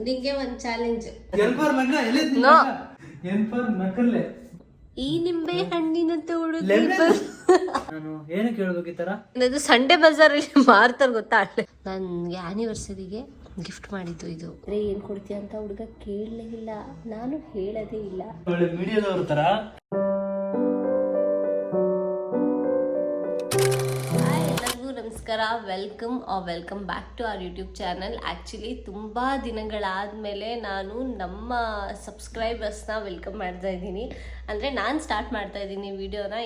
ನಿಂಗೆ ಒಂದು ಚಾಲೆಂಜ್. ಈ ನಿಂಬೆ ಹಣ್ಣಿನಂತೆ ಹುಡುಗಿ ನಾನು ಏನು ಕೇಳಬೇಕು ಈ ತರ? ಇದು ಸಂಡೆ ಬಜಾರಲ್ಲಿ ಮಾರ್ತಾರೆ ಗೊತ್ತಾ? ನನ್ಗೆ ಆನಿವರ್ಸರಿಗೆ ಗಿಫ್ಟ್ ಮಾಡಿದ್ದು ಇದು. ಏನ್ ಕೊಡ್ತೀಯ ಅಂತ ಹುಡುಗ ಕೇಳಲೇ ಇಲ್ಲ, ನಾನು ಹೇಳದೇ ಇಲ್ಲ. ಒಳ್ಳೆ ಮೀಡಿಯಾದವ್ರ ತರ. ನಮಸ್ಕಾರ, welcome back to our YouTube channel. Actually ತುಂಬ ದಿನಗಳಾದಮೇಲೆ ನಾನು ನಮ್ಮ ಸಬ್ಸ್ಕ್ರೈಬರ್ಸ್ನ ವೆಲ್ಕಮ್ ಮಾಡ್ತಾ ಇದ್ದೀನಿ. ಅಂದರೆ ನಾನು ಸ್ಟಾರ್ಟ್ ಮಾಡ್ತಾ ಇದ್ದೀನಿ ವಿಡಿಯೋನ.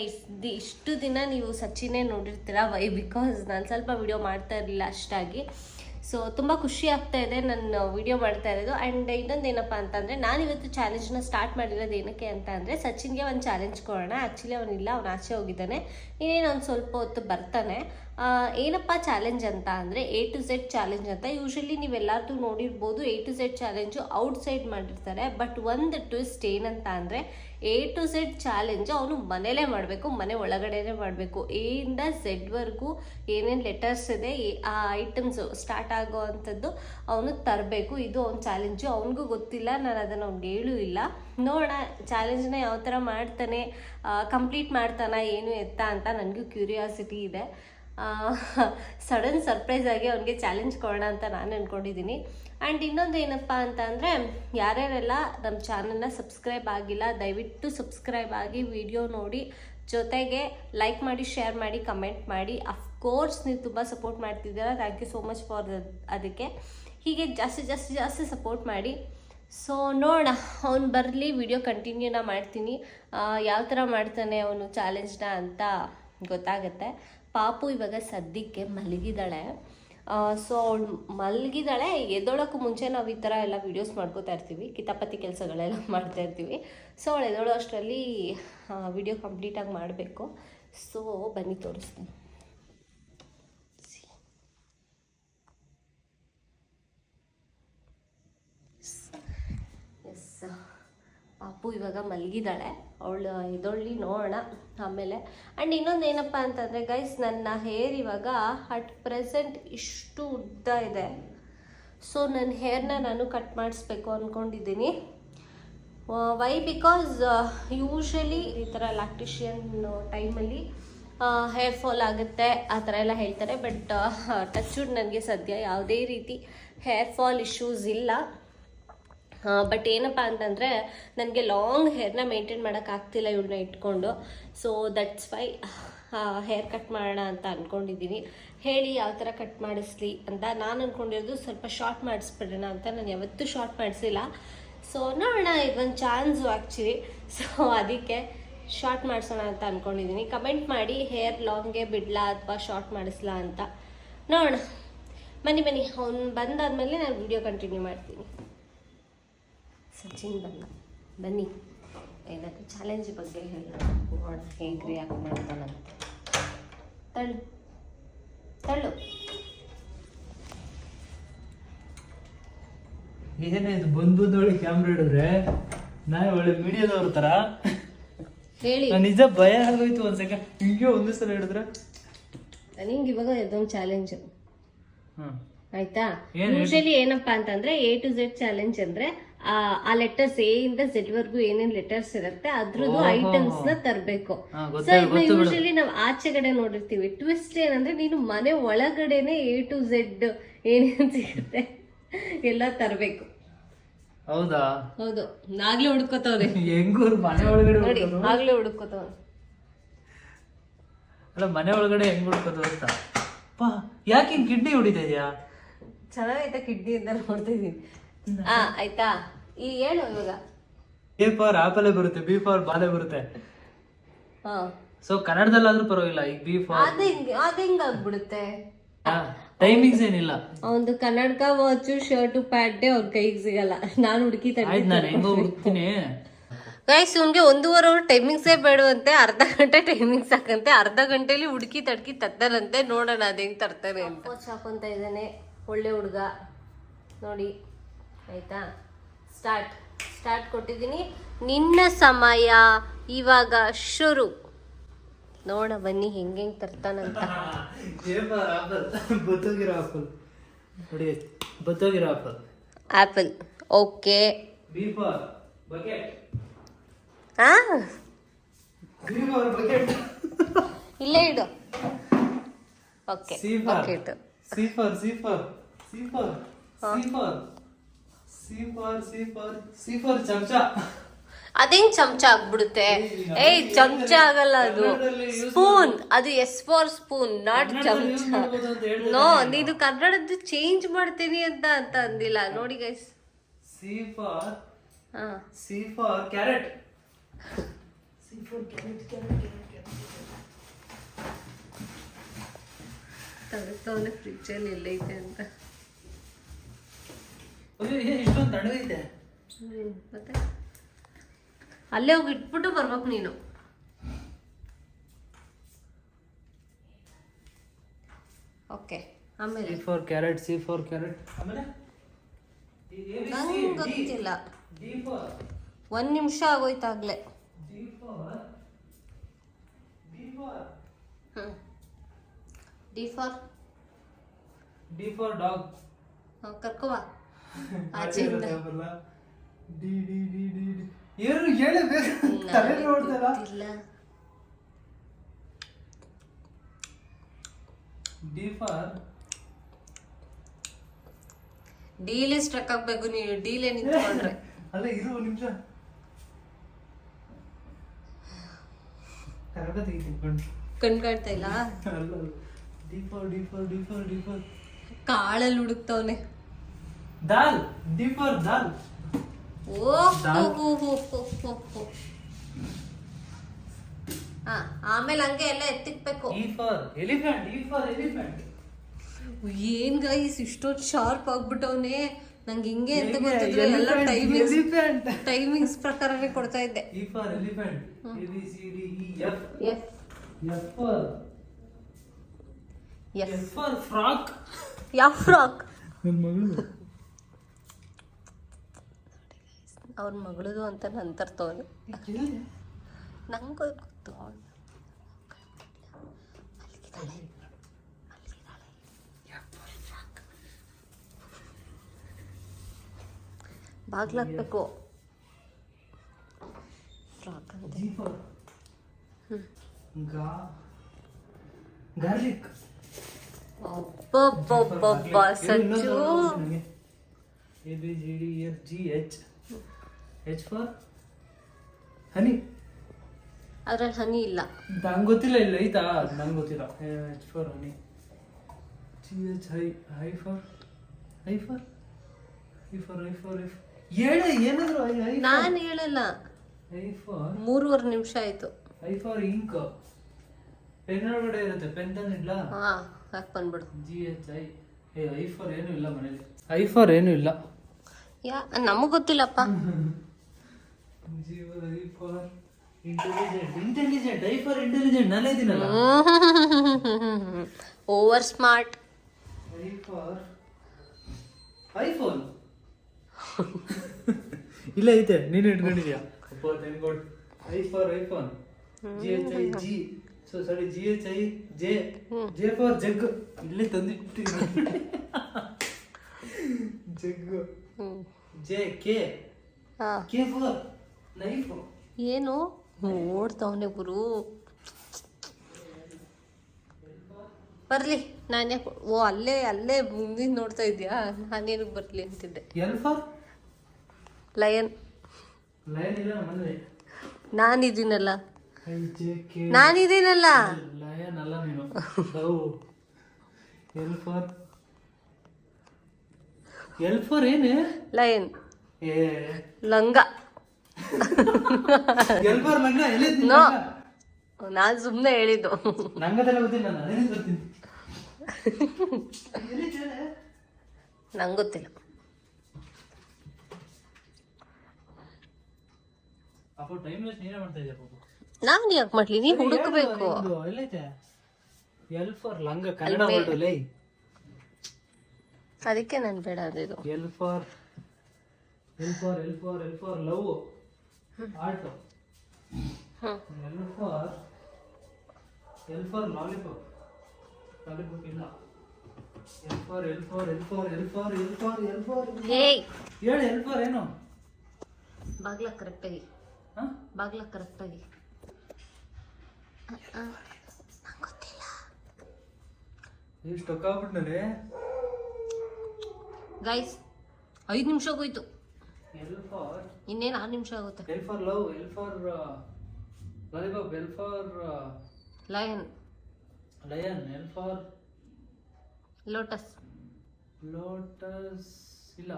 ಇಷ್ಟು ದಿನ ನೀವು ಸಚಿನೇ ನೋಡಿರ್ತೀರ. ವೈ? ಬಿಕಾಸ್ ನಾನು ಸ್ವಲ್ಪ ವಿಡಿಯೋ ಮಾಡ್ತಾ ಇರಲಿಲ್ಲ ಅಷ್ಟಾಗಿ. ಸೊ ತುಂಬ ಖುಷಿ ಆಗ್ತಾ ಇದೆ ನಾನು ವಿಡಿಯೋ ಮಾಡ್ತಾ ಇರೋದು. ಆ್ಯಂಡ್ ಇನ್ನೊಂದು ಏನಪ್ಪ ಅಂತಂದರೆ, ನಾನಿವತ್ತು ಚಾಲೆಂಜ್ನ ಸ್ಟಾರ್ಟ್ ಮಾಡಿರೋದು ಏನಕ್ಕೆ ಅಂತ ಅಂದರೆ, ಸಚಿನ್ಗೆ ಒಂದು ಚಾಲೆಂಜ್ ಕೊಡೋಣ. ಆ್ಯಕ್ಚುಲಿ ಅವನಿಲ್ಲ, ಅವನು ಆಚೆ ಹೋಗಿದ್ದಾನೆ. ಇನ್ನೇನು ಒಂದು ಸ್ವಲ್ಪ ಹೊತ್ತು ಬರ್ತಾನೆ. ಏನಪ್ಪ ಚಾಲೆಂಜ್ ಅಂತ ಅಂದರೆ A to Z ಚಾಲೆಂಜ್ ಅಂತ. ಯೂಶಲಿ ನೀವೆಲ್ಲರೂ ನೋಡಿರ್ಬೋದು, A to Z challenge outside ಮಾಡಿರ್ತಾರೆ. ಬಟ್ ಒಂದು ಟ್ವಿಸ್ಟ್ ಏನಂತ ಅಂದರೆ, A to Z ಚಾಲೆಂಜು ಅವನು ಮನೇಲೇ ಮಾಡಬೇಕು, ಮನೆ ಒಳಗಡೆನೇ ಮಾಡಬೇಕು. A ಇಂದ Z ಏನೇನು ಲೆಟರ್ಸ್ ಇದೆ ಆ ಐಟಮ್ಸು ಸ್ಟಾರ್ಟ್ ಆಗೋ ಅಂಥದ್ದು ಅವನು ತರಬೇಕು. ಇದು ಅವ್ನ ಚಾಲೆಂಜು. ಅವನಿಗೂ ಗೊತ್ತಿಲ್ಲ, ನಾನು ಅದನ್ನು ಅವ್ನಿಗೆ ಹೇಳೂ ಇಲ್ಲ. ನೋಡೋಣ ಚಾಲೆಂಜ್ನ ಯಾವ ಥರ ಮಾಡ್ತಾನೆ, ಕಂಪ್ಲೀಟ್ ಮಾಡ್ತಾನೆ ಏನು ಎತ್ತ ಅಂತ ನನಗೂ ಕ್ಯೂರಿಯಾಸಿಟಿ ಇದೆ. ಸಡನ್ ಸರ್ಪ್ರೈಸ್ ಆಗಿ ಅವನಿಗೆ ಚಾಲೆಂಜ್ ಕೊಡೋಣ ಅಂತ ನಾನು ಅಂದ್ಕೊಂಡಿದ್ದೀನಿ. ಆ್ಯಂಡ್ ಇನ್ನೊಂದು ಏನಪ್ಪ ಅಂತ ಅಂದರೆ, ಯಾರ್ಯಾರೆಲ್ಲ ನಮ್ಮ ಚಾನಲ್ನ ಸಬ್ಸ್ಕ್ರೈಬ್ ಆಗಿಲ್ಲ, ದಯವಿಟ್ಟು ಸಬ್ಸ್ಕ್ರೈಬ್ ಆಗಿ ವಿಡಿಯೋ ನೋಡಿ, ಜೊತೆಗೆ ಲೈಕ್ ಮಾಡಿ, ಶೇರ್ ಮಾಡಿ, ಕಮೆಂಟ್ ಮಾಡಿ. ಅಫ್ಕೋರ್ಸ್ ನೀವು ತುಂಬ ಸಪೋರ್ಟ್ ಮಾಡ್ತಿದ್ದೀರಾ, thank you so much for ಅದಕ್ಕೆ. ಹೀಗೆ ಜಾಸ್ತಿ ಸಪೋರ್ಟ್ ಮಾಡಿ. ಸೊ ನೋಡೋಣ, ಅವ್ನು ಬರಲಿ, ವಿಡಿಯೋ ಕಂಟಿನ್ಯೂನ ಮಾಡ್ತೀನಿ. ಯಾವ ಥರ ಮಾಡ್ತಾನೆ ಅವನು ಚಾಲೆಂಜ್ನ ಅಂತ ಗೊತ್ತಾಗುತ್ತೆ. ಪಾಪು ಇವಾಗ ಸದ್ಯಕ್ಕೆ ಮಲಗಿದ್ದಾಳೆ. ಸೊ ಅವಳು ಮಲಗಿದ್ದಾಳೆ. ಎದ್ದೊಳಕ್ಕೂ ಮುಂಚೆ ನಾವು ಈ ಥರ ಎಲ್ಲ ವೀಡಿಯೋಸ್ ಮಾಡ್ಕೋತಾ ಇರ್ತೀವಿ, ಕಿತಾಪತಿ ಕೆಲಸಗಳೆಲ್ಲ ಮಾಡ್ತಾ ಇರ್ತೀವಿ. ಸೊ ಅವಳು ಎದ್ದೊಳೋ ಅಷ್ಟರಲ್ಲಿ ವಿಡಿಯೋ ಕಂಪ್ಲೀಟಾಗಿ ಮಾಡಬೇಕು. ಸೊ ಬನ್ನಿ ತೋರಿಸ್ತೀನಿ. ಎಸ್, ಪಾಪು ಇವಾಗ ಮಲಗಿದ್ದಾಳೆ. ಅವಳು ಎದೊಳ್ಳಿ ನೋಡೋಣ ಆಮೇಲೆ. ಆ್ಯಂಡ್ ಇನ್ನೊಂದು ಏನಪ್ಪ ಅಂತಂದರೆ ಗೈಸ್, ನನ್ನ ಹೇರ್ ಇವಾಗ ಅಟ್ ಪ್ರೆಸೆಂಟ್ ಇಷ್ಟು ಉದ್ದ ಇದೆ. ಸೊ ನನ್ನ ಹೇರ್ನ ನಾನು ಕಟ್ ಮಾಡಿಸ್ಬೇಕು ಅಂದ್ಕೊಂಡಿದ್ದೀನಿ. ವೈ? ಬಿಕಾಸ್ ಯೂಶಲಿ ಈ ಥರ ಲ್ಯಾಕ್ಟೇಷನ್ ಟೈಮಲ್ಲಿ ಹೇರ್ ಫಾಲ್ ಆಗುತ್ತೆ ಆ ಥರ ಎಲ್ಲ ಹೇಳ್ತಾರೆ. ಬಟ್ ಟಚ್ವುಡ್ ನನಗೆ ಸದ್ಯ ಯಾವುದೇ ರೀತಿ ಹೇರ್ ಫಾಲ್ ಇಶ್ಯೂಸ್ ಇಲ್ಲ. ಬಟ್ ಏನಪ್ಪ ಅಂತಂದರೆ, ನನಗೆ ಲಾಂಗ್ ಹೇರ್ನ ಮೇಂಟೈನ್ ಮಾಡೋಕ್ಕಾಗ್ತಿಲ್ಲ ಇವಳನ್ನ ಇಟ್ಕೊಂಡು. So that's why hair cut ಮಾಡೋಣ ಅಂತ ಅಂದ್ಕೊಂಡಿದ್ದೀನಿ. ಹೇಳಿ ಯಾವ ಥರ ಕಟ್ ಮಾಡಿಸ್ಲಿ ಅಂತ. ನಾನು ಅಂದ್ಕೊಂಡಿರೋದು ಸ್ವಲ್ಪ ಶಾರ್ಟ್ ಮಾಡಿಸ್ಬಿಡೋಣ ಅಂತ. ನಾನು ಯಾವತ್ತೂ ಶಾರ್ಟ್ ಮಾಡಿಸಿಲ್ಲ. ಸೊ ನೋಡೋಣ, ಇದೊಂದು ಚಾನ್ಸು ಆ್ಯಕ್ಚುಲಿ. ಸೊ ಅದಕ್ಕೆ ಶಾರ್ಟ್ ಮಾಡಿಸೋಣ ಅಂತ ಅಂದ್ಕೊಂಡಿದ್ದೀನಿ. ಕಮೆಂಟ್ ಮಾಡಿ, ಹೇರ್ ಲಾಂಗ್ಗೆ ಬಿಡಲಾ ಅಥವಾ ಶಾರ್ಟ್ ಮಾಡಿಸ್ಲಾ ಅಂತ. ನೋಡೋಣ, ಬನ್ನಿ ಅವ್ನು ಬಂದಾದಮೇಲೆ ನಾನು ವಿಡಿಯೋ ಕಂಟಿನ್ಯೂ ಮಾಡ್ತೀನಿ. ಸಚಿನ್ ಬನ್ನಿ ಏನಾದರೂ ಚಾಲೆಂಜ್ ಬಗ್ಗೆ ಹೇಳೋಣ, ನೋಡೋಣ ಹೇಗೆ ರಿಯಾಕ್ಟ್ ಮಾಡ್ತಾನಂತ. ತಳ್ಳು ಏನೇ ಇದು ಬಂದೊಳಗೆ ಕ್ಯಾಮ್ರಾ ಹಿಡಿದ್ರೆ ನಾ ಒಳ್ಳೆ ಮೀಡಿಯಾದವ್ರ ತರ ಹೇಳಿ. ನಿಜ ಭಯ ಆಗೋಯ್ತು ಒಂದ್ ಸೆಕೆಂಡ್. ಹಿಂಗೆ ಒಂದು ಸಲ ಹಿಡಿದ್ರೆ ನಿಂಗೆ ಇವಾಗ ಇದೊಂದು ಚಾಲೆಂಜ್ ಆಯ್ತಾ. ಯೂಶಲಿ ಏನಪ್ಪಾ ಅಂತಂದ್ರೆ, A to Z ಚಾಲೆಂಜ್ ಅಂದ್ರೆ ಆ ಲೆಟರ್ಸ್ A ಇಂದ Z ಏನೇನ್ ಲೆಟರ್ಸ್ ಇರುತ್ತೆ ಅದ್ರದ್ದು ಐಟಮ್ಸ್ ನ ತರಬೇಕು. ಸೊ ಇದನ್ನ ಯೂಶಲಿ ನಾವು ಆಚೆಗಡೆ ನೋಡಿರ್ತೀವಿ. ಟ್ವಿಸ್ಟ್ ಏನಂದ್ರೆ, ನೀನು ಮನೆ ಒಳಗಡೆನೆ A to Z ಏನೇನ್ ಸಿಗುತ್ತೆ ಎಲ್ಲ ತರಬೇಕು. ಹೌದಾ? ಹೌದು, ಆಗ್ಲೇ ಹುಡ್ಕೋತವ್ರೆ. ಹೆಂಗೂರು ಮನೆ ಒಳಗಡೆ ನೋಡಿ, ಆಗ್ಲೇ ಹುಡ್ಕೋತವ್ರೆ. ಅಲ್ಲ, ಮನೆ ಒಳಗಡೆ ಹೆಂಗ್ ಹುಡ್ಕೋದು ಅಂತ. ಯಾಕೆ ಕಿಡ್ನಿ ಹೊಡಿತಾ ಇದೆಯಾ? ಚೆನ್ನಾಗೈತಾ ಕಿಡ್ನಿ ಅಂತ ನೋಡ್ತಾ ಇದೀನಿ. ಆಯ್ತಾ, ಈ ಹೇಳು ಇವಾಗ. A ಫಾರ್ ಆಪಲ್ ಬರುತ್ತೆ, B ಫಾರ್ ಬಾಲೆ ಬರುತ್ತೆ. ಸೊ ಕನ್ನಡದಲ್ಲಾದ್ರೂ ಪರವಾಗಿಲ್ಲ. ಈಗ B ಫಾರ್ ಅದ ಹೆಂಗಾಗ್ಬಿಡುತ್ತೆ? ಟೈಮಿಂಗ್ಸ್ ಏನಿಲ್ಲ. ಒಂದು ಕನ್ನಡಕ ವಾಚು ಶರ್ಟ್ ಪ್ಯಾಂಟೇ ಅವ್ರ ಕೈಗೆ ಸಿಗಲ್ಲ. ನಾನು ಹುಡುಕಿ ನಾನು ಹೆಂಗೋ ಹುಡುಕ್ತೀನಿ. Guys, ಇವ್ನಿಗೆ 1.5 hour ಟೈಮಿಂಗ್ಸೇ ಬೇಡವಂತೆ. ಅರ್ಧ ಗಂಟೆ ಟೈಮಿಂಗ್ಸ್ ಹಾಕಂತೆ. ಅರ್ಧ ಗಂಟೆಲಿ ಹುಡುಕಿ ತಡ್ಕಿ ತತ್ತಾರಂತೆ. ನೋಡೋಣ ಅದ್ ಹೆಂಗ್ ತರ್ತಾರೆ ಅಂತ. ಹಾಕೊಂತ ಇದ್ದಾನೆ, ಒಳ್ಳೆ ಹುಡುಗ ನೋಡಿ. ಆಯ್ತಾ, ಸ್ಟಾರ್ಟ್ ಕೊಟ್ಟಿದ್ದೀನಿ. ನಿನ್ನ ಸಮಯ ಇವಾಗ ಶುರು. ನೋಡ ಬನ್ನಿ ಹೆಂಗೆ ತರ್ತಾನಂತ. ಬತ್ತೋಗಿರೋ ಆಪಲ್ ನೋಡಿ, ಬತ್ತೋಗಿರೋ apple. Apple. Okay. B for bucket. ಹಾ, ಬಿ ಫಾರ್ ಬಕೆಟ್. ಇಲ್ಲೇ ಇಡು. Okay, C for bucket. C for C for C for C for C for C for C for ಚಮಚ. ಅದೇನ್ ಚಮಚ ಆಗ್ಬಿಡುತ್ತೆ? ಏಯ್, ಚಮಚ ಆಗಲ್ಲ ಅದು, ಸ್ಪೂನ್. ಅದು ಎಸ್ ಫಾರ್ ಸ್ಪೂನ್, ನಾಟ್ ಚಮಚ. ನೋ, ನೀನು ಕನ್ನಡದ್ದು ಚೇಂಜ್ ಮಾಡ್ತೀನಿ ಅಂತ ಅಂದಿಲ್ಲ ನೋಡಿ ಗೈಸ್. ಸಿ ಫಾರ್ ಹಾ, C for carrot. C for carrot carrot carrot. ತಗೊಳ್ತವನೆ ಫ್ರಿಜ್ಜಲ್ಲಿ ಎಲ್ಲೈತೆ ಅಂತ. ಇಷ್ಟೊಂದು ತಣ್ಣಗೈತೆ. ಮತ್ತೆ ಅಲ್ಲೇ ಹೋಗಿ ಇಟ್ಬಿಟ್ಟು ಬರ್ಬೇಕು ನೀನು. ಓಕೆ, ಆಮೇಲೆ C for carrot C for carrot. ಆಮೇಲೆ ನಂಗೆ ಗೊತ್ತಿಲ್ಲ. ಡಿ ಫಾರ್ 1 ನಿಮಿಷ ಆಗೋಯ್ತಾಗ್ಲೇ. D for D for D for D for dog. ಕರ್ಕೋವಾ ಆಚೆಯಿಂದ. D D D D D ಏನು ಹೇಳಬೇಕು ತಲೆ ನೋಡ್ತಾರ. ಡಿ ಫಾರ್ ಡೀಲೇ ಸ್ಟ್ರಕ್ ಆಗ್ಬೇಕು ನೀವು. ಡೀಲೇ ನಿಂತ್ಕೊಂಡ್ರೆ ಅಲ್ಲ, ಇದು ಒಂದು ನಿಮಿಷ ಕರೆಕ್ಟ್ ತೆಗಿತೀನಿ. ಕಣ್ ಕಾಣ್ತಾ ಇಲ್ಲ. D for D for D for D for ಕಾಳಲ್ಲಿ ಹುಡುಕ್ತವನೆ. ದಾಲ್. D for dal. ಆಮೇಲೆ ಹಂಗೆ ಎಲ್ಲ ಎತ್ತಿಕ್ಬೇಕು. E for elephant. E for elephant. ಏನ್ ಗೈಸ್ ಇಷ್ಟೊಂದು ಶಾರ್ಪ್ ಆಗ್ಬಿಟ್ಟವನೆ. ನಂಗೆ ಹಿಂಗೆ ಅಂತ ಗೊತ್ತಿದ್ರೆ ಎಲ್ಲ ಟೈಮಿಂಗ್ಸ್ ಪ್ರಕಾರನೇ ಕೊಡ್ತಾ ಇದ್ದೆ. E for elephant. A B C D E F. F F for F F for frock. ಯಾವ ಫ್ರಾಕ್? ನನ್ನ ಮಗಳು. ಅವ್ರ ಮಗಳದು ಅಂತ ನಾನು ತರ್ತವನು. ನಂಗೆ ಗೊತ್ತು. ಬಾಗ್ಲಾಕ್ಬೇಕು. ಫ್ರಾಕ್ ಅಂತ. ಗಾರ್ಲಿಕ್. ಅಬ್ಬಬ್ಬಬ್ಬಬ್ಬ ಸಚ್ಚು. A B G D F G H. H for honey. ಅದ್ರಲ್ಲಿ ಹನಿ ಇಲ್ಲ. ನಂಗೆ ಗೊತ್ತಿಲ್ಲ. ಇಲ್ಲ ಐತಾ? ನಂಗೆ ಗೊತ್ತಿಲ್ಲ. H for honey. G H I. I for I for I for I for I. ಹೇಳ ಏನಾದ್ರು. ನಾನು ಹೇಳಲ್ಲ. ಐ ಫಾರ್ 3.5 ನಿಮಿಷ ಆಯ್ತು. I for ink. ಪೆನ್ ಒಳಗಡೆ ಇರುತ್ತೆ. ಪೆನ್ ತಂದಿಡ್ಲಾ? ಹಾ, ಹಾಕ್ ಬಂದ್ಬಿಡು. G H I. I for ಏನು ಇಲ್ಲ ಮನೇಲಿ. ಐ ಫಾರ್ ಏನು ಇಲ್ಲ. ನಮಗ್ ಗೊತ್ತಿಲ್ಲಪ್ಪ. I for intelligent. Intelligent. I for intelligent. ನಾನೇ ಇದೀನಲ್ಲ. Over smart. I for iPhone. ಇಲ್ಲ ಐತೆ, ನೀನು ಇಟ್ಕೊಂಡಿದ್ಯಾ? I for iPhone. G H I G. Sorry, G H I J. J for jug. ಇಲ್ಲೇ ತಂದಿಟ್ಟು jug. J K. K for knife. ಏನು ನೋಡ್ತವನೆ ಗುರು. ಬರ್ಲಿ ನಾನೇ. ಓ, ಅಲ್ಲೇ ಅಲ್ಲೇ ಮುಂದಿನ ನೋಡ್ತಾ ಇದ್ಯಾ? ನಾನೇನಕ್ಕೆ ಬರ್ಲಿ ಅಂತಿದ್ದೆ. L for lion. ಲಯನ್ ಇಲ್ಲ ನಮ್ಮಲ್ಲಿ. ನಾನಿದ್ದೀನಲ್ಲ. ನಾನಿದ್ದೀನಲ್ಲ. ಲಯನ್ ಅಲ್ಲ ನೀನು. ಎಲ್ ಫಾರ್ ಎಲ್ ಫಾರ್ ಏನು? ಲಯನ್. ಏ ಲಂಗ. ಎಲ್ ಫಾರ್ ಲಂಗ. ನೋ, ನಾನ್ ಸುಮ್ನೆ ಹೇಳಿದ್ದು. ನಂಗದೆಲ್ಲ ಗೊತ್ತಿಲ್ಲ. ನಾನು ಬರ್ತೀನಿ. ನಂಗೆ ಗೊತ್ತಿಲ್ಲ. ಅಪ್ಪ ಟೈಮ್ ವೇಸ್ಟ್ ನೀನೇ ಮಾಡ್ತಾ ಇದ್ದೀಯ ಪಾಪ. ನಾನು ಯಾಕೆ ಮಾಡ್ಲಿ? ನೀ ಹುಡುಕ್ಬೇಕು. ಎಲ್ಲೈತೆ? ಎಲ್ ಫಾರ್ ಲಂಗ. ಕನ್ನಡ ವರ್ಡ್ ಲೈ. ಅದಕ್ಕೆ ನಾನು ಬೇಡ ಅದು. L for L for L for L for love. Art. L for lollipop. Lollipop ಇಲ್ಲ. ಏಯ್ ಹೇಳಿ ಎಲ್ ಫಾರ್ ಏನು? ಬಾಗ್ಲ ಕರೆಕ್ಟಾಗಿ ಹಾ? ಬಾಗ್ಲ ಕರೆಕ್ಟಾಗಿ ಗೊತ್ತಿಲ್ಲ. ಎಷ್ಟು ಆಗ್ಬಿಟ್ನಲ್ಲೇ. ಗೈಸ್ 5 ನಿಮಿಷ ಹೋಗೋಯ್ತು, ಎಲ್ ಫಾರ್ ಇನ್ನೇನು 6 ನಿಮಿಷ ಆಗುತ್ತೆ. L for love, L for lollipop, L for lion, lion, L for lotus, lotus ಇಲ್ಲ.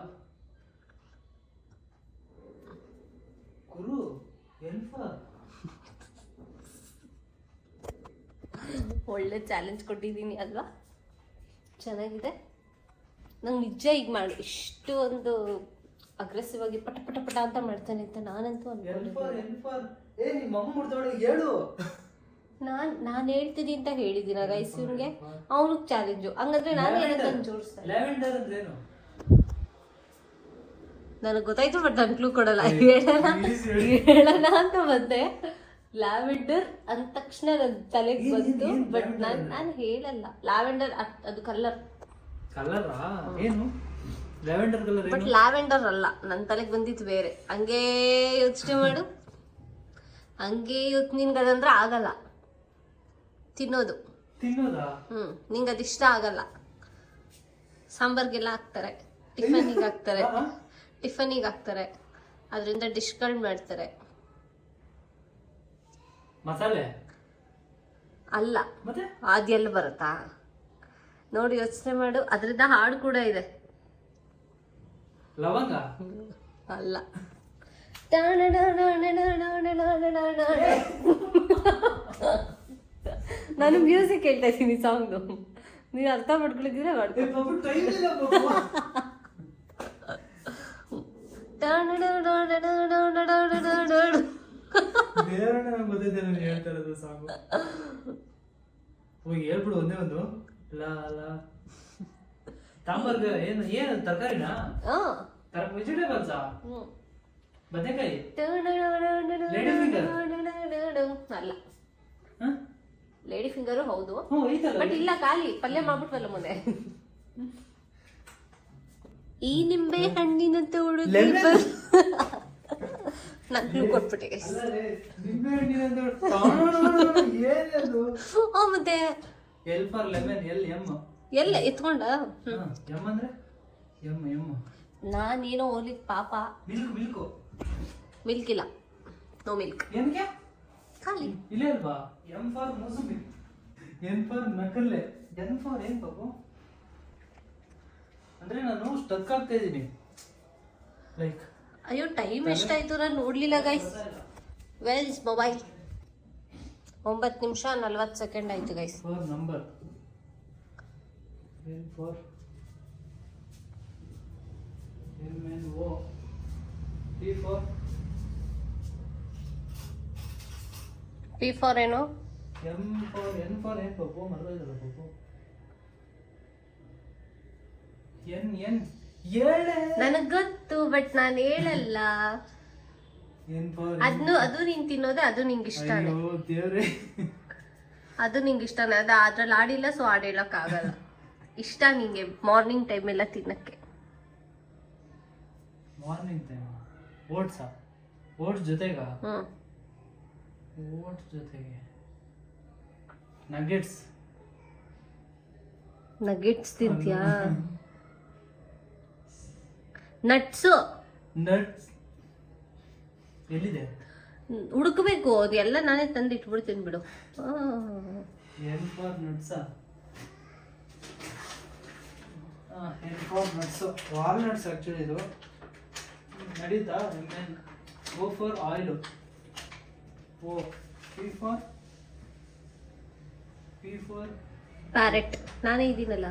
ಗುರು ಎಲ್ ಫಾರ್. ಒಳ್ಳೆ ಚಾಲೆಂಜ್ ಕೊಟ್ಟಿದ್ದೀನಿ ಅಲ್ವಾ? ಚೆನ್ನಾಗಿದೆ. ನಂಗೆ ನಿಜ ಈಗ ಮಾಡಿ ಇಷ್ಟು ಒಂದು ಅಗ್ರೆಸಿವ್ ಆಗಿ ಪಟ ಪಟ ಪಟ ಅಂತ ಮಾಡ್ತಾನೆ ಅಂತ ನಾನಂತೂ ಅನ್ಕೊಂಡಿದ್ದೆ. ಏ ನಿಮ್ಮ ಅಮ್ಮ ಮುಡ್ದೋಳೆ ಹೇಳು. ನಾನು ಹೇಳ್ತೀನಿ ಅಂತ ಹೇಳಿದ್ದೀನ ಗೈಸ್ ಇವ್ನಿಗೆ, ಅವನಿಗೆ ಚಾಲೆಂಜು. ಹಂಗಂದ್ರೆ ನಾನು ಏನಂತ ಜೋಡಿಸ್ತಾರೆ. ಲ್ಯಾವೆಂಡರ್ ಅಂದ್ರೆ ಏನು? ನನಗೆ ಗೊತ್ತಾಯ್ತು, ಬಟ್ ನಾನು ಕ್ಲೂ ಕೊಡಲ್ಲ. ಹೇಳೋಣ ಅಂತ ಬಂದೆ. ಲ್ಯಾವೆಂಡರ್ ಅಂದ ತಕ್ಷಣ ನನ್ನ ತಲೆಗೆ ಬಂತು, ಬಟ್ ನಾನು ಹೇಳಲ್ಲ. ಲ್ಯಾವೆಂಡರ್ ಅದು ಕಲರ್. ಕಲರಾ ಏನು? ಲ್ಯಾವೆಂಡರ್ ಕಲರ್ ಬಟ್ ಲ್ಯಾವೆಂಡರ್ ಅಲ್ಲ, ನನ್ನ ತಲೆಗೆ ಬಂದಿತ್ತು ಬೇರೆ. ಹಂಗೇ ಯೋಚನೆ ಮಾಡು, ಹಂಗೆ ನಿನ್ಗೆ ಅದಂದ್ರೆ ಆಗಲ್ಲ ತಿನ್ನೋದು. ತಿನ್ನೋದಾ? ನಿಂಗೆ ಅದಿಷ್ಟ ಆಗಲ್ಲ. ಸಾಂಬಾರ್ಗೆಲ್ಲ ಹಾಕ್ತಾರೆ, ಟಿಫನಿಗೆ ಹಾಕ್ತಾರೆ, ಟಿಫನಿಗೆ ಹಾಕ್ತಾರೆ, ಅದರಿಂದ ಡಿಶ್ಗಳು ಮಾಡ್ತಾರೆ. ಮಸಾಲೆ ಅಲ್ಲ, ಮತ್ತೆ ಅದೆಲ್ಲ ಬರುತ್ತಾ ನೋಡಿ, ಯೋಚನೆ ಮಾಡು. ಅದರಿಂದ ಹಾಡು ಕೂಡ ಇದೆ. ಲವಂಗ ಅಲ್ಲ. ನಾನು ಮ್ಯೂಸಿಕ್ ಹೇಳ್ತಾ ಇದ್ದೀನಿ, ಸಾಂಗ್ದು. ನೀನು ಅರ್ಥ ಮಾಡ್ಕೊಳಿದ್ರೆ ಮಾಡ್ಕೊ. ಹೇಳ್ತಾ ಇರೋದು ಸಾಂಗು. ಹೋಗಿ ಹೇಳ್ಬಿಡು ಒಂದೇ ಒಂದು. ಸಾಂಬಾರ್ಗ ಏನು ಏನು ತರಕಾರಿನಾ? ವೆಜಿಟೇಬಲ್ಸಾ? ಬದನೆಕಾಯಿ? ಅಲ್ಲ, ಲೇಡಿ ಫಿಂಗರು ಹೌದು, ಐತಲ್ಲ. ಬಟ್ ಇಲ್ಲ, ಖಾಲಿ ಪಲ್ಯ ಮಾಡ್ಬಿಟ್ವಲ್ಲ ಮೊನ್ನೆ. ಈ ನಿಂಬೆ ಹಣ್ಣಿನಂತೆ ಹುಡುಗಿ ನಾನು ಕೊಟ್ಬಿಟ್ಟೆ. ಮತ್ತೆ L for lemon, L M ಎಲ್ಲ ಎತ್ಕೊಂಡ. ಎಮ್ ಅಂದ್ರೆ ಎಮ್ ಎಮ್. ನಾನೇನೋ ಹೋಗ್ಲಿ ಪಾಪ. ಮಿಲ್ಕ್ ಮಿಲ್ಕು ಮಿಲ್ಕ್ ಇಲ್ಲ, ನೋ ಮಿಲ್ಕ್. ಏನಕ್ಕೆ? ಖಾಲಿ ಇಲ್ಲೇ ಅಲ್ವಾ? M for mosambi, N for ನಕಲ್ಲೆ, ಎನ್ ಫಾರ್ ಏನ್ ಬಾಬು? ಅಂದ್ರೆ ನಾನು ಸ್ಟಕ್ ಆಗ್ತಾ ಇದ್ದೀನಿ. ಲೈಕ್ ಅಯ್ಯೋ, ಟೈಮ್ ಎಷ್ಟಾಯ್ತು ನಾನು ನೋಡ್ಲಿಲ್ಲ ಗೈಸ್. Well is mobile? 9 ನಿಮಿಷ 40 ಸೆಕೆಂಡ್ ಆಯ್ತು guys. For number, N for M N O, P for P for ಏನು? ಎಂ ಫಾರ್ ಎನ್ ಫಾರ್ ಏನ್ ಬಾಬು? ಮರದಲ್ಲ ಬಾಬು. ಎನ್ ಎನ್ ಹೇಳೆ. ನನಗ್ ಗೊತ್ತು, ಬಟ್ ನಾನು ಹೇಳಲ್ಲ. ಎನ್ ಫಾರ್ ಅದು ನೀನ್ ತಿನ್ನೋದೆ, ಅದು ನಿಂಗೆ ಇಷ್ಟನೇ. ಅಯ್ಯೋ ದೇವ್ರೇ, ಅದು ನಿಂಗೆ ಇಷ್ಟನೇ. ಅದು ಅದ್ರಲ್ಲಿ ಆಡಿಲ್ಲ, ಸೊ ಹಾಡು ಹೇಳಕ್ ಆಗಲ್ಲ. ಇಷ್ಟ ನಿಂಗೆ ಮಾರ್ನಿಂಗ್ ಟೈಮ್ ಎಲ್ಲ ತಿನ್ನಕ್ಕೆ. ಮಾರ್ನಿಂಗ್ ಟೈಮ್ ಓಟ್ಸಾ? ಓಟ್ಸ್ ಜೊತೆಗ? ಹ್ಮ್, ಓಟ್ಸ್ ಜೊತೆಗೆ ನಗೆಟ್ಸ್. ನಗೆಟ್ಸ್ ತಿಂತ್ಯಾ? ನಟ್ಸು. ನಟ್ಸ್ ಎಲ್ಲಿದೆ? ಹುಡುಕ್ಬೇಕು, ಅದು ಎಲ್ಲ ನಾನೇ ತಂದು ಇಟ್ಬಿಡ್ತೀನಿ ಬಿಡು. ಎನ್ ಫಾರ್ ನಟ್ಸಾ? N for nuts, walnuts actually ಇದು ನಡೀತಾ. ಗೋ for oil. O P for parrot. ನಾನೇ ಇದ್ದೀನಲ್ಲ.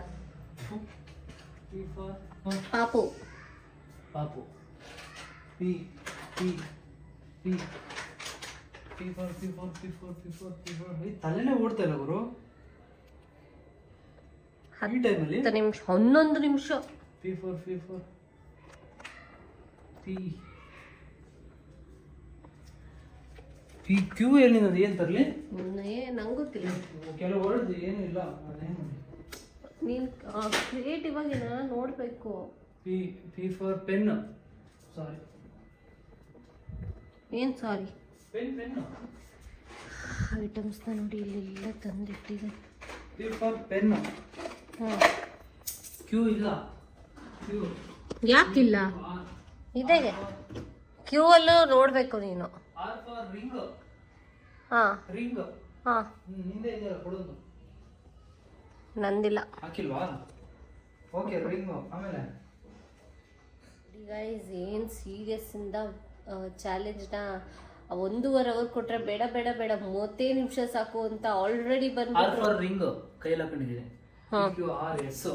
ಪಿ ಫಾರ್ ಪಾಪು. ಪಾಪು. P P P P for P for P for P for P for. ತಲೆನೇ ಓಡ್ತಾ ಇಲ್ಲ ಗುರು ಈ ಟೈಮಲ್ಲಿ. 10 ನಿಮಿಷ, 11 ನಿಮಿಷ. P for P for P P Q ಏನಿದೆ? ಏನು ತರಲಿ? ನಂಗೆ ಗೊತ್ತಿಲ್ಲ. ಕೆಲವು ವರ್ಡ್ ಏನೂ ಇಲ್ಲ. ಅದೇನು ನೀನು ಕ್ರಿಯೇಟಿವ್ ಆಗಿ ನಾನು ನೋಡಬೇಕು. P P for pen. Sorry, ಏನು ಸಾರಿ? ಪೆನ್ನು ಐಟಮ್ಸ್ನ ನೋಡಿ ಇಲ್ಲೆಲ್ಲ ತಂದಿಟ್ಟಿದೆ. P for pen. ಹಾಂ, ಕ್ಯೂ ಇಲ್ಲ. ಕ್ಯೂ ಯಾಕಿಲ್ಲ? ಇದೆ, ಕ್ಯೂ ಅಲ್ಲೂ ನೋಡಬೇಕು ನೀನು. R for ring. ಹಾಂ ರಿಂಗ್. ಹಾಂ, ಹಿಂದೆ ಇದೆಯಲ್ಲ ಕೊಡೋದು. ನಂದಿಲ್ಲ. ಹಾಕಿಲ್ವಾ? Okay, ring. ಆಮೇಲೆ ಗೈಸ್, ಏನು ಸೀರಿಯಸ್ಸಿಂದ ಚಾಲೆಂಜ್ನ 1.5 ಅವರ್ ಕೊಟ್ಟರೆ ಬೇಡ ಬೇಡ ಬೇಡ 30 ನಿಮಿಷ ಸಾಕು ಅಂತ ಆಲ್ರೆಡಿ ಆರ್ ಬಂದು ಫಾರ್ ರಿಂಗ್ ಕೈಯಲ್ಲಿ ಹಾಕೊಂಡಿದ್ದೀನಿ. Q R S.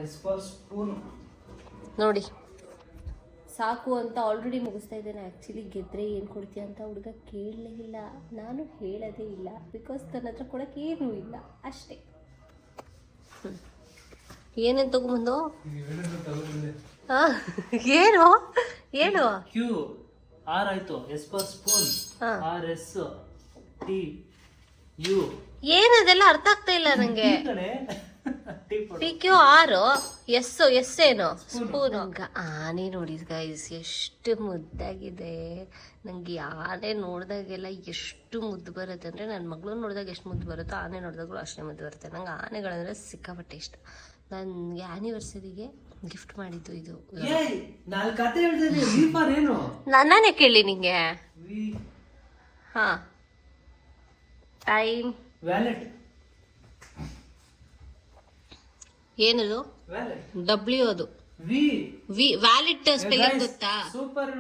S for spoon. ನೋಡಿ ಸಾಕು ಅಂತ ಆಲ್ರೆಡಿ ಮುಗಿಸ್ತಾ ಇದ್ದೇನೆ. ಆ್ಯಕ್ಚುಲಿ ಗೆದ್ದರೆ ಏನು ಕೊಡ್ತೀಯ ಅಂತ ಹುಡುಗ ಕೇಳಲೇ ಇಲ್ಲ, ನಾನು ಹೇಳೋದೇ ಇಲ್ಲ. ಬಿಕಾಸ್ ನನ್ನ ಹತ್ರ ಕೊಡೋಕ್ಕೆ ಏನೂ ಇಲ್ಲ, ಅಷ್ಟೇ. ಏನೇನು ತಗೊಂಬಂದು? ಹಾಂ, ಏನು ಏನು? ಕ್ಯೂ ಆರ್ ಆಯ್ತು. S for spoon. R S T U. ಏನದೆಲ್ಲ ಅರ್ಥ ಆಗ್ತಾ ಇಲ್ಲ ನನಗೆ. ಪಿ ಕ್ಯೂ ಆರು ಎಸ್ ಏನು ಸ್ಪೂನು. ಆನೆ ನೋಡಿ ಗೈಸ್, ಎಷ್ಟು ಮುದ್ದಾಗಿದೆ. ನನಗೆ ಆನೆ ನೋಡಿದಾಗೆಲ್ಲ ಎಷ್ಟು ಮುದ್ದು ಬರುತ್ತೆ ಅಂದರೆ, ನನ್ನ ಮಗಳು ನೋಡಿದಾಗ ಎಷ್ಟು ಮುದ್ದು ಬರುತ್ತೋ ಆನೆ ನೋಡಿದಾಗಲೂ ಅಷ್ಟೇ ಮುದ್ದು ಬರುತ್ತೆ. ನಂಗೆ ಆನೆಗಳಂದರೆ ಸಿಕ್ಕಾಪಟ್ಟೆ ಇಷ್ಟ. ನನಗೆ ಆ್ಯನಿವರ್ಸರಿಗೆ ಗಿಫ್ಟ್ ಮಾಡಿದ್ದು ಇದು. ನಾನೇ ಕೇಳಿ ನಿಂಗೆ. ಹಾಂ, ಟೈಮ್ ವ್ಯಾಲೆಟ್. ಏನದು? ಡಬ್ಲ್ಯೂ ಅದು. ವಿ ವಿ ವ್ಯಾಲಿಡ್ ಸ್ಪೆಲ್ಲಿಂಗ್ ಗೊತ್ತಾ? ಸೂಪರ್.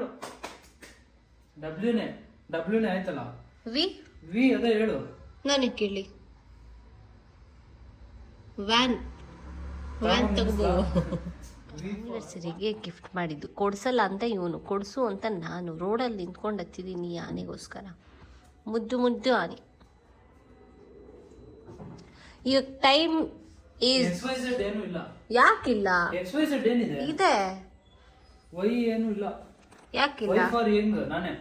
ಡಬ್ಲ್ಯೂನೇ ಡಬ್ಲ್ಯೂನೇ ಆಯ್ತಲ್ಲ. ವಿ ವಿ ಅದೇ ಹೇಳು. ನಾನೇ ಕೇಳಿ. ವ್ಯಾನ್ ತಗೋಬೋದು. ಆನಿವರ್ಸರಿಗೆ ಗಿಫ್ಟ್ ಮಾಡಿದ್ದು. ಕೊಡ್ಸಲ್ಲ ಅಂತ ಇವನು, ಕೊಡಿಸು ಅಂತ ನಾನು ರೋಡಲ್ಲಿ ನಿಂತ್ಕೊಂಡು ಹತ್ತಿದ್ದೀನಿ ಆನೆಗೋಸ್ಕರ. ಮುದ್ದು ಮುದ್ದು ಆನೆ. ಇವಾಗ ಟೈಮ್ ಈಸ್ ಏನು ಇಲ್ಲ. ಯಾಕಿಲ್ಲ? ಏನಿದೆ? ಇದೆ. ವೈ ಏನು ಇಲ್ಲ. ಯಾಕಿಲ್ಲ? ನಾನೇ.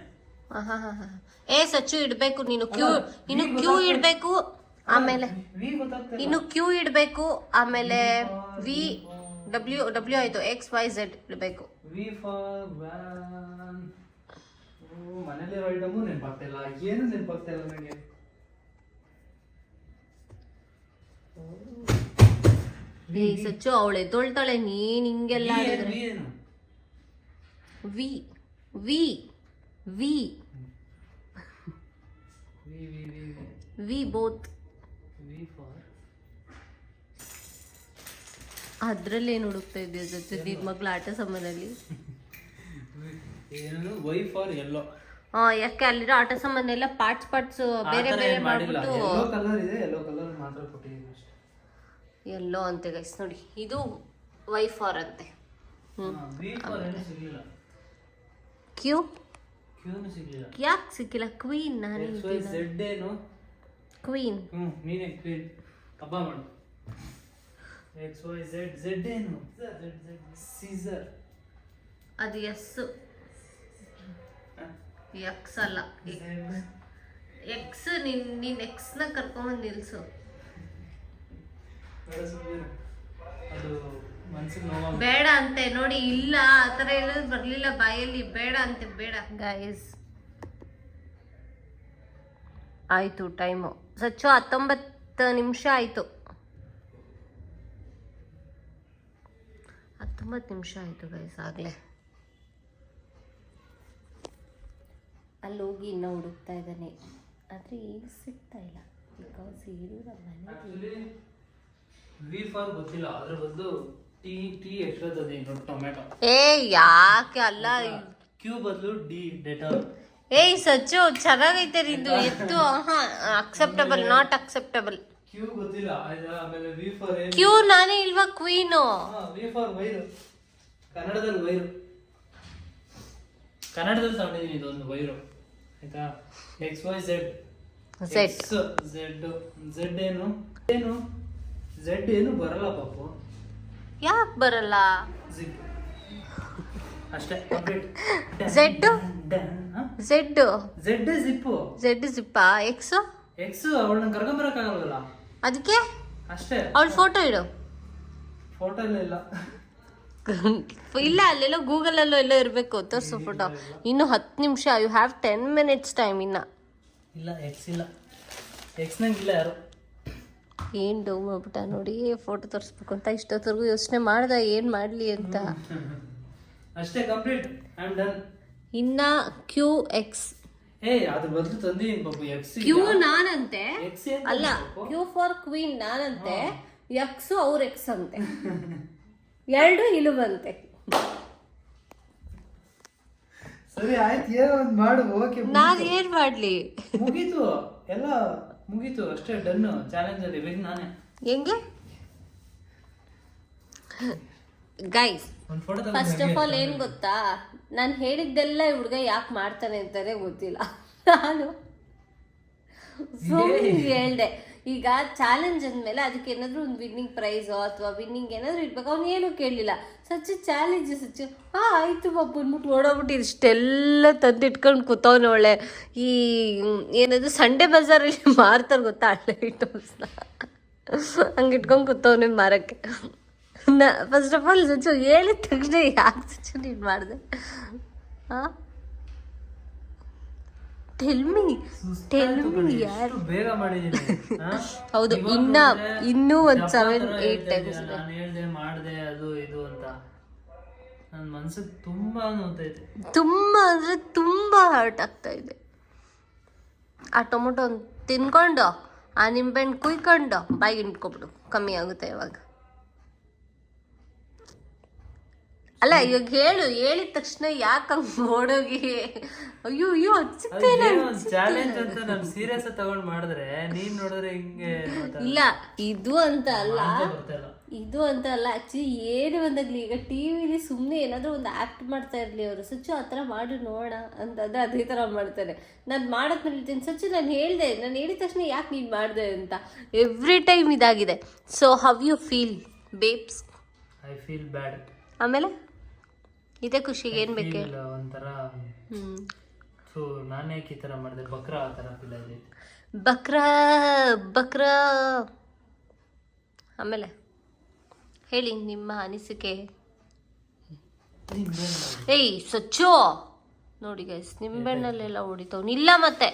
ಏ ಸಚ್ಚು ಇಡ್ಬೇಕು ನೀನು. ಕ್ಯೂ ಇಡ್ಬೇಕು. ಆಮೇಲೆ ಇನ್ನು ಕ್ಯೂ ಇಡಬೇಕು. ಆಮೇಲೆ ವಿ ಡಬ್ಲ್ಯೂ ಆಯ್ತು. XYZ ಇಡಬೇಕು. V for van. ಮನೇಲಿರೋ ಐಟಮು ನೆನಪಾಗ್ತಿಲ್ಲ. ಏನು ನೆನಪಾಗ್ತಿಲ್ಲ ನನಗೆ. ಏ ಸಚ್ಚು, ಅವಳೆ ತೊಳ್ತಾಳೆ, ನೀನ್ ಹಿಂಗೆಲ್ಲ ಆಡಿದ್ರೆ. V V V V both. ಅದ್ರಲ್ಲಿ ಏನು ಹುಡುಕ್ತಾ ಇದೆಯಾ ಸಚ್ಚು? ನಿನ್ ಮಗ್ಳ ಆಟ ಸಾಮಾನಲ್ಲಿ. ವೈ ಫಾರ್ ಎಲ್ಲೋ. ಯಾಕೆ ಅಲ್ಲಿರೋ ಆಟ ಸಾಮಾನೆಲ್ಲ ಪಾರ್ಟ್ಸ್ ಬೇರೆ ಬೇರೆ ಮಾಡ್ಬಿಟ್ಟು ಎಲ್ಲೋ ಅಂತೆ ಗೈಸ್. ನೋಡಿ, ಇದು ವೈ ಫಾರ್ ಅಂತೆ. ಕ್ಯೂ ಯಾಕೆ ಸಿಕ್ಕಿಲ್ಲ? ಕ್ವೀನ್. ನಾನೇ ಕ್ವೀನ್. ನೀನೇ ಕ್ವೀನ್. ಹಬ್ಬ ಮಾಡು. XYZ. Z ಏನು? ಸೀಸರ್. ಅದು ಎಸ್. ಎಕ್ಸ್ ಅಲ್ಲ, ಎಕ್ಸ್. ನೀನ್ ಎಕ್ಸ್ನ ಕರ್ಕೊಂಬಂದು ನಿಲ್ಸು. ಬೇಡ ಅಂತೆ ನೋಡಿ. ಇಲ್ಲ, ಆ ಥರ ಹೇಳೋದು ಬರ್ಲಿಲ್ಲ ಬಾಯಲ್ಲಿ. ಬೇಡ ಅಂತೆ, ಬೇಡ. ಗೈಸ್ ಆಯ್ತು ಟೈಮು. ಸಚ್ಚು 19 ನಿಮಿಷ ಆಯ್ತು. 19 ನಿಮಿಷ ಆಯ್ತು ಗೈಸ್ ಆಗ್ಲೇ. ಅಲ್ಲಿ ಹೋಗಿ ಇನ್ನೂ ಹುಡುಕ್ತಾ ಇದ್ದಾನೆ, ಆದರೆ ಈಗ ಸಿಗ್ತಾ ಇಲ್ಲ. ಬಿಕಾಸ್ ಇದು ನಮ್ಮ ಮನೆಗೆ ವಿ ಫಾರ್ ಗೊತ್ತಿಲ್ಲ, ಅದ್ರ ಬದಲು ಟಿ ಎಷ್ಟೊತ್ತದೆ ನೋಡಿ. ಟೊಮೆಟೊ. ಏ ಯಾಕೆ ಅಲ್ಲ. ಕ್ಯೂ ಬದಲು ಡಿ ಡೆಟಾಲ್. ಏಯ್ ಸಚ್ಚು, ಚೆನ್ನಾಗೈತೆ ನಿಂದು ಎತ್ತು. Acceptable, not acceptable. ಕ್ಯೂ ಗೊತ್ತಿಲ್ಲ. ಆಮೇಲೆ ವಿ ಫಾರ್ ಕ್ಯೂ ನಾನೇ ಇಲ್ವಾ ಕ್ವೀನು? V for wire. ಕನ್ನಡದಲ್ಲಿ ವೈರು. ಕನ್ನಡದಲ್ಲಿ ತಗೊಂಡಿದ್ದೀನಿ ಇದೊಂದು ವೈರು, ಆಯ್ತಾ? XYZ. ಝೆಡ್ ಏನು ಝೆಡ್ ಏನು ಬರಲ್ಲ ಪಾಪು. ಯಾಕೆ ಬರಲ್ಲ? ಜಿಪ್ ಅಷ್ಟೇ, ಕಂಪ್ಲೀಟ್. Z zip. ಝೆಡ್ ಜಿಪ್ಪಾ? ಎಕ್ಸ್ ಅವಳನ್ನ ಕರ್ಕೊಂಬರಕ್ಕಾಗಲ್ವಲ್ಲ, ಅದಕ್ಕೆ ಅಷ್ಟೇ. ಅವಳ ಫೋಟೋ ಇಡು. ಫೋಟೋನೇ ಇಲ್ಲ. ಇಲ್ಲ, ಅಲ್ಲೆಲ್ಲೋ ಗೂಗಲಲ್ಲೋ ಎಲ್ಲೋ ಇರಬೇಕು. ತೋರಿಸು ಫೋಟೋ. ಇನ್ನು 10 ನಿಮಿಷ. ಯು ಹ್ಯಾವ್ 10 minutes ಟೈಮ್ ಇನ್ನ. ಇಲ್ಲ ಎಕ್ಸ್ ಇಲ್ಲ, ಎಕ್ಸ್ ನಂಗಿಲ್ಲ ಯಾರು. ಏನು ಡೌ ಮಾಡ್ಬಿಟ್ಟ ನೋಡಿ, ಫೋಟೋ ತೋರಿಸ್ಬೇಕು ಅಂತ ಇಷ್ಟೊತ್ತವರೆಗೂ ಯೋಚನೆ ಮಾಡ್ದೆ ಏನು ಮಾಡಲಿ ಅಂತ. ಅಷ್ಟೇ, ಕಂಪ್ಲೀಟ್, ಐ ಆಮ್ ಡನ್. ಇನ್ನ QX. ಅದ್ರ ಬದಲು ತಂದಿದ್ದೀನಿ ಬಾಬು. ಎಕ್ಸ್ Q ನಾನಂತೆ, ಎಕ್ಸ್ ಅಲ್ಲ Q ಫಾರ್ ಕ್ವೀನ್ ನಾನಂತೆ, X ಅವ್ರ ಎಕ್ಸ್ ಅಂತೆ, ಎರಡು ಇಳುವಂತೆ. ಸರಿ ಆಯ್ತು, ಏನೋ ಒಂದು ಮಾಡು. ಓಕೆ, ನಾನು ಏನ್ ಮಾಡ್ಲಿ? ಮುಗೀತು, ಎಲ್ಲ ಮುಗೀತು, ಅಷ್ಟೇ, ಡನ್. ಚಾಲೆಂಜ್ ಅಲ್ಲಿ ಬೇಕು ನಾನೇ. ಹೆಂಗೆ ಗೈಸ್? ಫಸ್ಟ್ ಆಫ್ ಆಲ್ ಏನ್ ಗೊತ್ತಾ, ನಾನು ಹೇಳಿದ್ದೆಲ್ಲ ಈ ಹುಡುಗ ಯಾಕೆ ಮಾಡ್ತಾನೆ ಅಂತಾನೆ ಗೊತ್ತಿಲ್ಲ. ನಾನು ಹೇಳ್ದೆ ಈಗ ಚಾಲೆಂಜ್ ಅಂದ್ಮೇಲೆ ಅದಕ್ಕೆ ಏನಾದ್ರು ಒಂದು ವಿನ್ನಿಂಗ್ ಪ್ರೈಸೋ ಅಥವಾ ವಿನ್ನಿಂಗ್ ಏನಾದ್ರು ಇರ್ಬೇಕು. ಅವ್ನು ಏನು ಕೇಳಲಿಲ್ಲ. ಸಚ್ಚು ಚಾಲೆಂಜ್ ಸಚ್ಚು ಆಯ್ತು ಬಾಬು ಅಂದ್ಬಿಟ್ಟು ಓಡೋಗ್ಬಿಟ್ಟು ಇಷ್ಟೆಲ್ಲ ತಂದಿಟ್ಕೊಂಡು ಕೂತವನು. ಒಳ್ಳೆ ಈ ಏನದು ಸಂಡೆ ಬಜಾರಲ್ಲಿ ಮಾರ್ತಾರೆ ಗೊತ್ತಾ, ಹಳ್ಳೆ ಐಟಮ್ಸ್ನ ಹಂಗೆ ಇಟ್ಕೊಂಡು ಕೂತವನೇ ಮಾರಕ್ಕೆ. ಫಸ್ಟ್ ಆಫ್ ಆಲ್ ಸಚ್ಚು ಹೇಳಿದ ತಕ್ಷಣ ಯಾಕೆ ಸಚ್ಚು ನೀನು ಮಾಡಿದೆ? ಹಾಂ, ಬೇಗ ಮಾಡಿದ್ದೀನಿ. ಹೌದು, ಇನ್ನೂ ಒಂದು 7-8 ಟೈಮ್ಸ್ ನಾನು ಹೇಳ್ದೆ ಮಾಡ್ದೆ ಅದು ಇದು ಅಂತ. ನನ್ನ ಮನ್ಸಿಗೆ ತುಂಬಾ ನೋತೈತೆ, ತುಂಬಾ ಅಂದ್ರೆ ತುಂಬಾ ಹರ್ಟ್ ಆಗ್ತಾ ಇದೆ. ಆ ಟೊಮೊಟೊ ತಿನ್ಕೊಂಡು ಆ ನಿಂಬೆಹಣ್ಣು ಕುಯ್ಕೊಂಡು ಬಾಯಿಗೆ ಇಟ್ಕೊಬಿಡು, ಕಮ್ಮಿ ಆಗುತ್ತೆ ಇವಾಗ. ಅಲ್ಲ ಇವಾಗ ಹೇಳು, ಹೇಳಿದ ತಕ್ಷಣ ಯಾಕಂಗ್ ಓಡೋಗಿ ಅಯ್ಯೋ ಹಚ್ಚಿತ್ತೇನೆ. ಚಾಲೆಂಜ್ ಅಂತ ನಾನು ಸೀರಿಯಸ್ ತಗೊಂಡ್ ಮಾಡಿದ್ರೆ ನೀನ್ ನೋಡಿದ್ರೆ ಹಿಂಗೆ. ಇಲ್ಲ, ಇದು ಅಂತ ಅಲ್ಲ, ಆಕ್ಚುಲಿ ಏನು ಬಂದಾಗ್ಲಿ ಈಗ ಟಿವಿಲಿ ಸುಮ್ಮನೆ ಏನಾದ್ರು ಒಂದು ಆಕ್ಟ್ ಮಾಡ್ತಾ ಇರ್ಲಿ ಅವರು, ಸಚ್ಚು ಆ ಥರ ಮಾಡು ನೋಡೋಣ ಅಂತಂದ್ರೆ ಅದೇ ಥರ ಮಾಡ್ತಾರೆ. ನಾನು ಮಾಡೋದ್ ಹೇಳ್ತೀನಿ, ಸಚ್ಚು ನಾನು ಹೇಳಿದೆ, ನಾನು ಹೇಳಿದ ತಕ್ಷಣ ಯಾಕೆ ನೀನು ಮಾಡಿದೆ ಅಂತ ಎವ್ರಿ ಟೈಮ್ ಇದಾಗಿದೆ. So how you feel babes? I feel bad. ಆಮೇಲೆ ಇದೇ ಖುಷಿಗೆ ಏನು ಬೇಕೆ? ಒಂಥರ ನಾನೇ ಈ ಥರ ಮಾಡಿದೆ, ಬಕ್ರಾ ಆ ಥರ ಫೀಲ್ ಆಗಿದೆ. ಬಕ್ರಾ. ಆಮೇಲೆ ಹೇಳಿ ನಿಮ್ಮ ಅನಿಸಿಕೆ. ಏಯ್ ಸಚ್ಚು ನೋಡಿ ಗೈಸ್, ನಿಂಬೆಣ್ಣಲ್ಲೆಲ್ಲ ಹೊಡಿತಾವ್. ಇಲ್ಲ ಮತ್ತೆ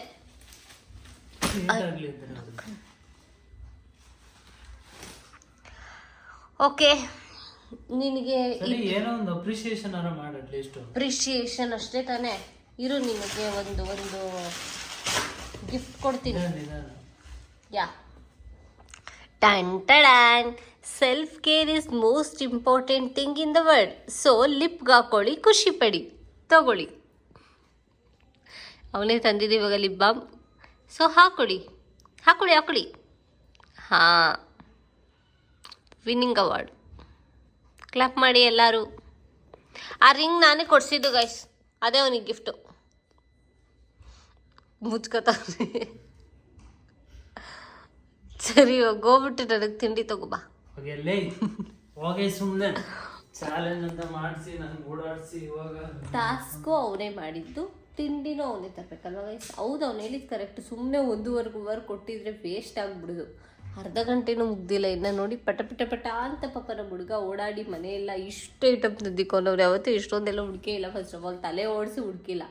ಓಕೆ, ನಿನಗೆ ಏನೋ ಒಂದು ಅಪ್ರಿಸಿಯೇಷನ್ ಮಾಡು, ಅಟ್ಲೀಸ್ಟ್ ಅಪ್ರಿಸಿಯೇಷನ್ ಅಷ್ಟೇ ತಾನೇ. ಇರು, ನಿನಗೆ ಒಂದು ಗಿಫ್ಟ್ ಕೊಡ್ತೀನಿ. ಯಾ, ಟನ್ ಟಡಾನ್. Self care is most important thing in the world. So ಲಿಪ್ಗೆ ಹಾಕೊಳ್ಳಿ, ಖುಷಿ ಪಡಿ, ತಗೊಳ್ಳಿ. ಅವನೇ ತಂದಿದ್ದೀವಿ ಇವಾಗ ಲಿಪ್ ಬಾಮ್. ಸೊ ಹಾಕೊಳ್ಳಿ. ಹಾಂ, ವಿನ್ನಿಂಗ್ ಅವಾರ್ಡ್. ಕ್ಲಾಪ್ ಮಾಡಿ ಎಲ್ಲರೂ. ಆ ರಿಂಗ್ ನಾನೇ ಕೊಡಿಸಿದ್ದು ಗೈಸ್, ಅದೇ ಅವನಿಗೆ ಗಿಫ್ಟು. ಮುಚ್ಕೋತಾನೆ. ಸರಿ, ಹೋಗ್ಬಿಟ್ಟು ನನಗೆ ತಿಂಡಿ ತಗೋಬಾ. ಸುಮ್ಮನೆ ಚಾಲೆಂಜ್ ಅಂತ ಮಾಡಿಸಿ ನನಗೆ ಓಡಾಡಿಸಿ ಇವಾಗ ಟಾಸ್ಕು ಅವನೇ ಮಾಡಿದ್ದು, ತಿಂಡಿನೂ ಅವನೇ ತರಬೇಕಲ್ವ ಗೈಸ್? ಹೌದು, ಅವ್ನು ಹೇಳಿದ್ದು ಕರೆಕ್ಟ್. ಸುಮ್ಮನೆ 1.5 ಕೊಟ್ಟಿದ್ರೆ ವೇಸ್ಟ್ ಆಗಿಬಿಡುದು. ಅರ್ಧ ಗಂಟೆನೂ ಮುಗ್ದಿಲ್ಲ ಇನ್ನು. ನೋಡಿ ಪಟ ಅಂತ ಪಾಪ ನಮ್ಮ ಹುಡುಗ ಓಡಾಡಿ ಮನೆಯೆಲ್ಲ ಇಷ್ಟು ಐಟಮ್ ತಂದಿಕೊಂಡವ್ರು. ಯಾವತ್ತೂ ಇಷ್ಟೊಂದೆಲ್ಲ ಹುಡುಕೇ ಇಲ್ಲ. ಫಸ್ಟ್ ಆಫ್ ಆಲ್ ತಲೆ ಓಡಿಸಿ ಹುಡುಕಿಲ್ಲ.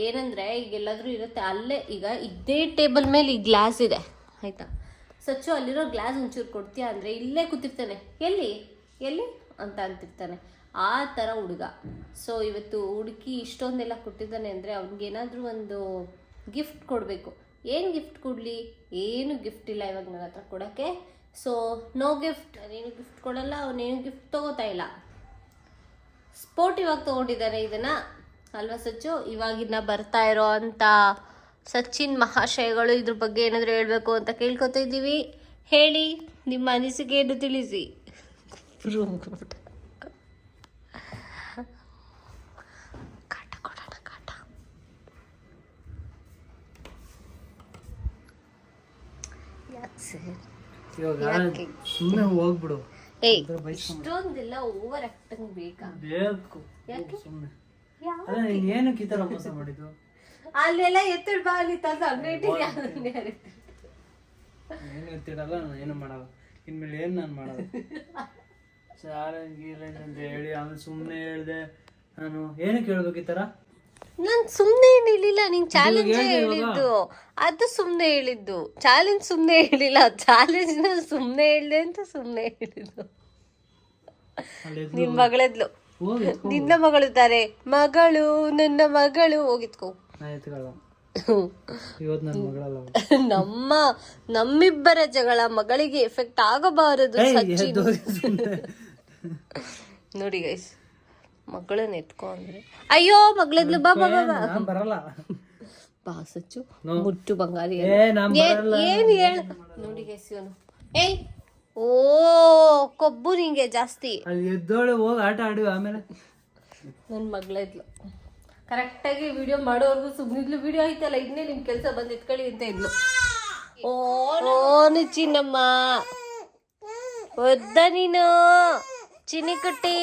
ಏನಂದರೆ ಈಗ ಎಲ್ಲಾದರೂ ಇರುತ್ತೆ ಅಲ್ಲೇ. ಈಗ ಇದೇ ಟೇಬಲ್ ಮೇಲೆ ಈ ಗ್ಲಾಸ್ ಇದೆ ಆಯಿತಾ, ಸಚ್ಚು ಅಲ್ಲಿರೋ ಗ್ಲಾಸ್ ಒಂಚೂರು ಕೊಡ್ತೀಯಾ ಅಂದರೆ ಇಲ್ಲೇ ಕೂತಿರ್ತಾನೆ, ಎಲ್ಲಿ ಅಂತ ಅಂತಿರ್ತಾನೆ. ಆ ಥರ ಹುಡುಗ. ಸೊ ಇವತ್ತು ಹುಡುಕಿ ಇಷ್ಟೊಂದೆಲ್ಲ ಕೊಟ್ಟಿದ್ದಾನೆ ಅಂದರೆ ಅವ್ನಿಗೇನಾದರೂ ಒಂದು ಗಿಫ್ಟ್ ಕೊಡಬೇಕು. ಏನು ಗಿಫ್ಟ್ ಕೊಡಲಿ? ಏನು ಗಿಫ್ಟ್ ಇಲ್ಲ ಇವಾಗ ನನ್ನ ಹತ್ರ ಕೊಡೋಕ್ಕೆ. So no gift. ನೀನು ಗಿಫ್ಟ್ ಕೊಡಲ್ಲ, ಅವನೇನು ಗಿಫ್ಟ್ ತೊಗೋತಾ ಇಲ್ಲ. ಸ್ಪೋರ್ಟಿವ್ ಆಗಿ ತೊಗೊಂಡಿದ್ದಾನೆ ಇದನ್ನು ಅಲ್ವಾ ಸಚ್ಚು? ಇವಾಗಿನ್ನ ಬರ್ತಾ ಇರೋ ಅಂಥ ಸಚಿನ್ ಮಹಾಶಯಗಳು ಇದ್ರ ಬಗ್ಗೆ ಏನಾದರೂ ಹೇಳಬೇಕು ಅಂತ ಕೇಳ್ಕೊತಾ ಇದ್ದೀವಿ. ಹೇಳಿ, ನಿಮ್ಮ ಅನಿಸಿಕೆಯನ್ನು ತಿಳಿಸಿ. ಕಾಟ ಕೊಡೋಣ, ಕಾಟ. ಸುಮ್ಮನೆ ಹೋಗ್ಬಿಡು. ಇಷ್ಟೊಂದೆಲ್ಲ ಓವರ್ ಆಕ್ಟಿಂಗ್ ಬೇಕಾ? ಬೇಕು. ಏನಕ್ಕೆ ಈ ತರ ಮೋಸ ಮಾಡಿದ್ದು? ಅಲ್ಲೆಲ್ಲ ಎತ್ತಿಡ್ ಬಾ, ಅಲ್ಲಿ ತಂದು ಏನು ಎತ್ತಿಡಲ್ಲ, ನಾನು ಏನು ಮಾಡಲ್ಲ. ಇನ್ಮೇಲೆ ಏನು ನಾನು ಮಾಡಲ್ಲ. ಚಾಲೆಂಜ್ ಗೀಲೆಂಜ್ ಅಂತ ಹೇಳಿ ಆಮೇಲೆ ಸುಮ್ಮನೆ ಹೇಳ್ದೆ ನಾನು ಏನಕ್ಕೆ ಹೇಳ್ಬೇಕು ಈ ಥರ. ನಾನು ಸುಮ್ಮನೆ ಏನು ಹೇಳಿಲ್ಲ, ನೀನು ಚಾಲೆಂಜ್ ಹೇಳ್ದೆ ಇವಾಗ. ಹೇಳಿದ್ದು ಅದು ಸುಮ್ಮನೆ ಹೇಳಿದ್ದು, ಚಾಲೆಂಜ್ ಸುಮ್ಮನೆ ಹೇಳಿಲ್ಲ, ಚಾಲೆಂಜ್ನ ಸುಮ್ಮನೆ ಹೇಳಿದೆ ಅಂತ ಸುಮ್ಮನೆ ಹೇಳಿದ್ದು. ಅಲ್ಲಿ ಎದ್ದು ನಿನ್ನ ಮಗಳೆದ್ಲು, ಹೋಗಿ ನಿನ್ನ ಮಗಳು ತಾರೆ ಮಗಳು, ನನ್ನ ಮಗಳು, ಹೋಗಿತ್ಕೋ. ನಾ ಎತ್ಕೊಳ್ಳ ಇವತ್ತು ನನ್ನ ಮಗಳಲ್ಲ ಅವ್ಳು. ನಮ್ಮಿಬ್ಬರ ಜಗಳ ಮಗಳಿಗೆ ಎಫೆಕ್ಟ್ ಆಗಬಾರದು ಏಯ್, ಸಚಿನ್. ಎದ್ದು ಹೋಗಿ ಸುಮ್ನೆ. ನೋಡಿ ಗೈಸ್, ಮಗಳನ್ನ ಎತ್ಕೊ ಅಂದ್ರೆ ಅಯ್ಯೋ ಮಗಳದ್ಲು, ಬಾ ಬಾ ಬಾ ಬಾ ನಾನ್ ಬರಲ್ಲ. ಬಾ ಸಚ್ಚು, ಮುಟ್ಟು ಬಂಗಾರಿ. ಏ ನಾನ್ ಬರಲ್ಲ. ಏನ್ ಹೇಳ ನೋಡಿ ಗೈಸ್, ಇವನು ಏಯ್ ಓ ಕೊಬ್ಬು ನಿಂಗೆ ಜಾಸ್ತಿ. ಅಲ್ಲಿ ಎದ್ದೋಳು ಹೋಗಿ ಆಟ ಆಡಿ ಆಮೇಲೆ ನನ್ನ ಮಗಳದ್ಲು ಕರೆಕ್ಟಾಗಿ ವಿಡಿಯೋ ಮಾಡೋರ್ಗು ಸುಮ್ಮನಿದ್ಲು. ವಿಡಿಯೋ ಐತಲ್ಲ ಇನ್ನೇ ನಿಮ್ ಕೆಲಸ ಬಂದು ಎತ್ಕೊಳ್ಳಿ ಅಂತ ಇದ್ಲು. ಓ ಚಿನ್ನಮ್ಮ ಒದ್ದ ನೀನು ಚಿನ್ನಿ ಕುಟ್ಟಿ.